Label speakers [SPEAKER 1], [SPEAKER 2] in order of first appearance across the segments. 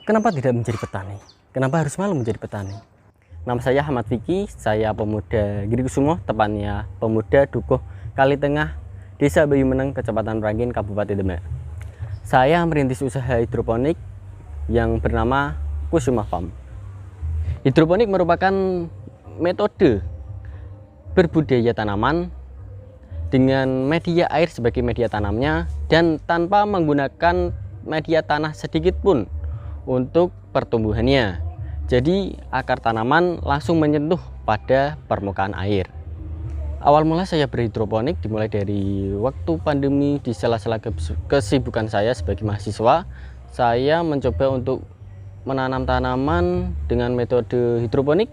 [SPEAKER 1] Kenapa tidak menjadi petani? Kenapa harus malu menjadi petani? Nama saya Ahmad Vicky, saya pemuda Girikusumo, tepatnya pemuda Dukuh Kali Tengah, Desa Bayu Meneng, Kecamatan Merangin, Kabupaten Demak. Saya merintis usaha hidroponik yang bernama Kusuma Farm. Hidroponik merupakan metode berbudidaya tanaman dengan media air sebagai media tanamnya dan tanpa menggunakan media tanah sedikit pun untuk pertumbuhannya. Jadi akar tanaman langsung menyentuh pada permukaan air. Awal mula saya berhidroponik dimulai dari waktu pandemi. Di sela-sela kesibukan saya sebagai mahasiswa, saya mencoba untuk menanam tanaman dengan metode hidroponik.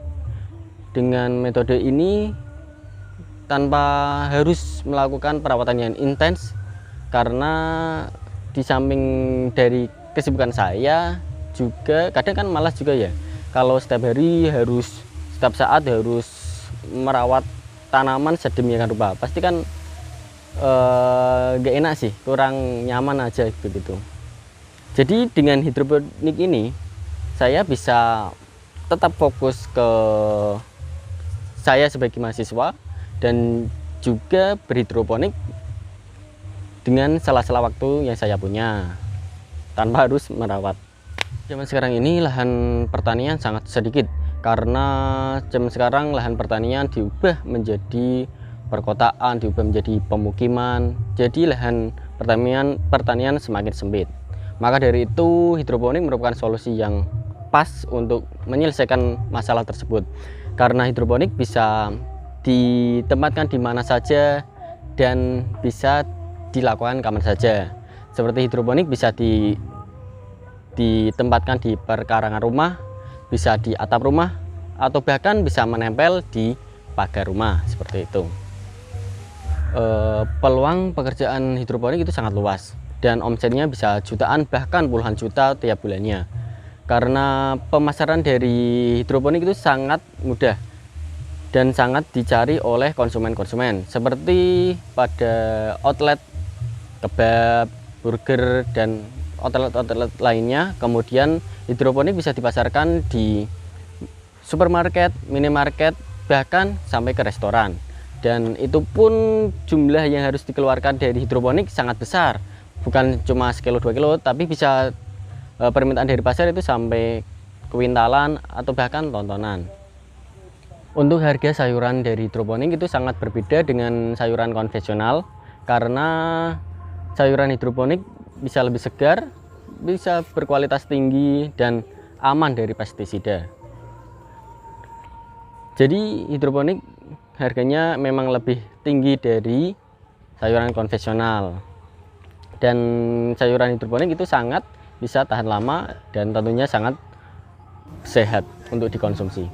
[SPEAKER 1] Dengan metode ini tanpa harus melakukan perawatan yang intens, karena di samping dari kesibukan saya juga kadang kan malas juga ya, kalau setiap hari harus setiap saat harus merawat tanaman sedemikian rupa, pasti kan gak enak sih, kurang nyaman aja begitu. Jadi dengan hidroponik ini saya bisa tetap fokus ke saya sebagai mahasiswa dan juga berhidroponik dengan sela-sela waktu yang saya punya tanpa harus merawat. Zaman sekarang ini lahan pertanian sangat sedikit, karena zaman sekarang lahan pertanian diubah menjadi perkotaan, diubah menjadi pemukiman. Jadi lahan pertanian semakin sempit. Maka dari itu hidroponik merupakan solusi yang pas untuk menyelesaikan masalah tersebut. Karena hidroponik bisa ditempatkan di mana saja dan bisa dilakukan kapan saja. Seperti hidroponik bisa ditempatkan di perkarangan rumah, bisa di atap rumah, atau bahkan bisa menempel di pagar rumah, seperti itu. Peluang pekerjaan hidroponik itu sangat luas dan omsetnya bisa jutaan bahkan puluhan juta tiap bulannya, karena pemasaran dari hidroponik itu sangat mudah dan sangat dicari oleh konsumen-konsumen, seperti pada outlet kebab, burger, dan outlet lainnya. Kemudian hidroponik bisa dipasarkan di supermarket, minimarket, bahkan sampai ke restoran. Dan itu pun jumlah yang harus dikeluarkan dari hidroponik sangat besar, bukan cuma sekilo 2 kilo, tapi bisa permintaan dari pasar itu sampai kuintalan atau bahkan tontonan. Untuk harga sayuran dari hidroponik itu sangat berbeda dengan sayuran konvensional, karena sayuran hidroponik bisa lebih segar, bisa berkualitas tinggi, dan aman dari pestisida. Jadi hidroponik harganya memang lebih tinggi dari sayuran konvensional. Dan sayuran hidroponik itu sangat bisa tahan lama dan tentunya sangat sehat untuk dikonsumsi.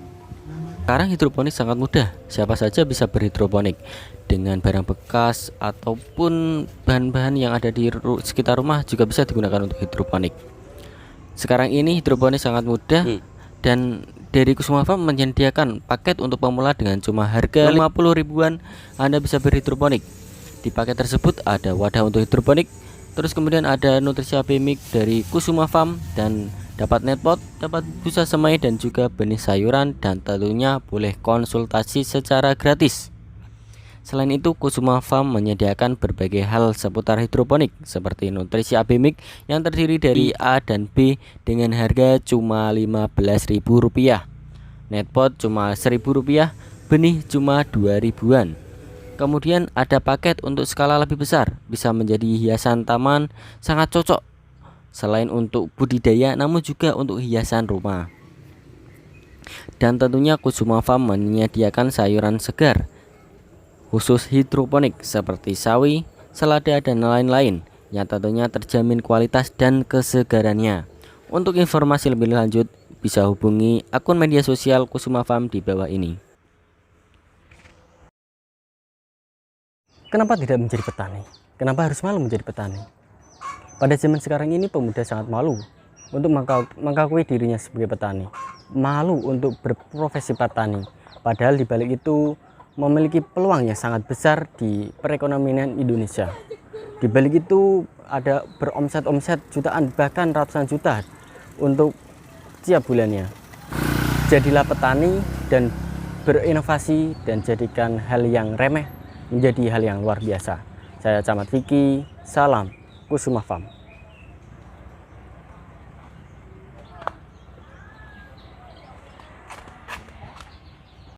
[SPEAKER 1] Sekarang hidroponik sangat mudah, siapa saja bisa berhidroponik. Dengan barang bekas ataupun bahan-bahan yang ada di sekitar rumah juga bisa digunakan untuk hidroponik. Sekarang ini hidroponik sangat mudah dan dari Kusuma Farm menyediakan paket untuk pemula dengan cuma harga 50 ribuan Anda bisa berhidroponik. Di paket tersebut ada wadah untuk hidroponik, terus kemudian ada nutrisi AB Mix dari Kusuma Farm, dan dapat netpot, dapat busa semai, dan juga benih sayuran, dan tentunya boleh konsultasi secara gratis. Selain itu, Kusuma Farm menyediakan berbagai hal seputar hidroponik seperti nutrisi AB Mix yang terdiri dari A dan B dengan harga cuma Rp15.000, netpot cuma Rp1.000, benih cuma Rp2.000-an. Kemudian ada paket untuk skala lebih besar, bisa menjadi hiasan taman, sangat cocok selain untuk budidaya namun juga untuk hiasan rumah. Dan tentunya Kusuma Farm menyediakan sayuran segar khusus hidroponik seperti sawi, selada, dan lain-lain yang tentunya terjamin kualitas dan kesegarannya. Untuk informasi lebih lanjut bisa hubungi akun media sosial Kusuma Farm di bawah ini. Kenapa tidak menjadi petani? Kenapa harus malu menjadi petani? Pada zaman sekarang ini pemuda sangat malu untuk mengakui dirinya sebagai petani, malu untuk berprofesi petani. Padahal di balik itu memiliki peluang yang sangat besar di perekonomian Indonesia. Di balik itu ada beromset-omset jutaan bahkan ratusan juta untuk setiap bulannya. Jadilah petani dan berinovasi dan jadikan hal yang remeh menjadi hal yang luar biasa. Saya Camat Vicky, salam Kusuma Farm.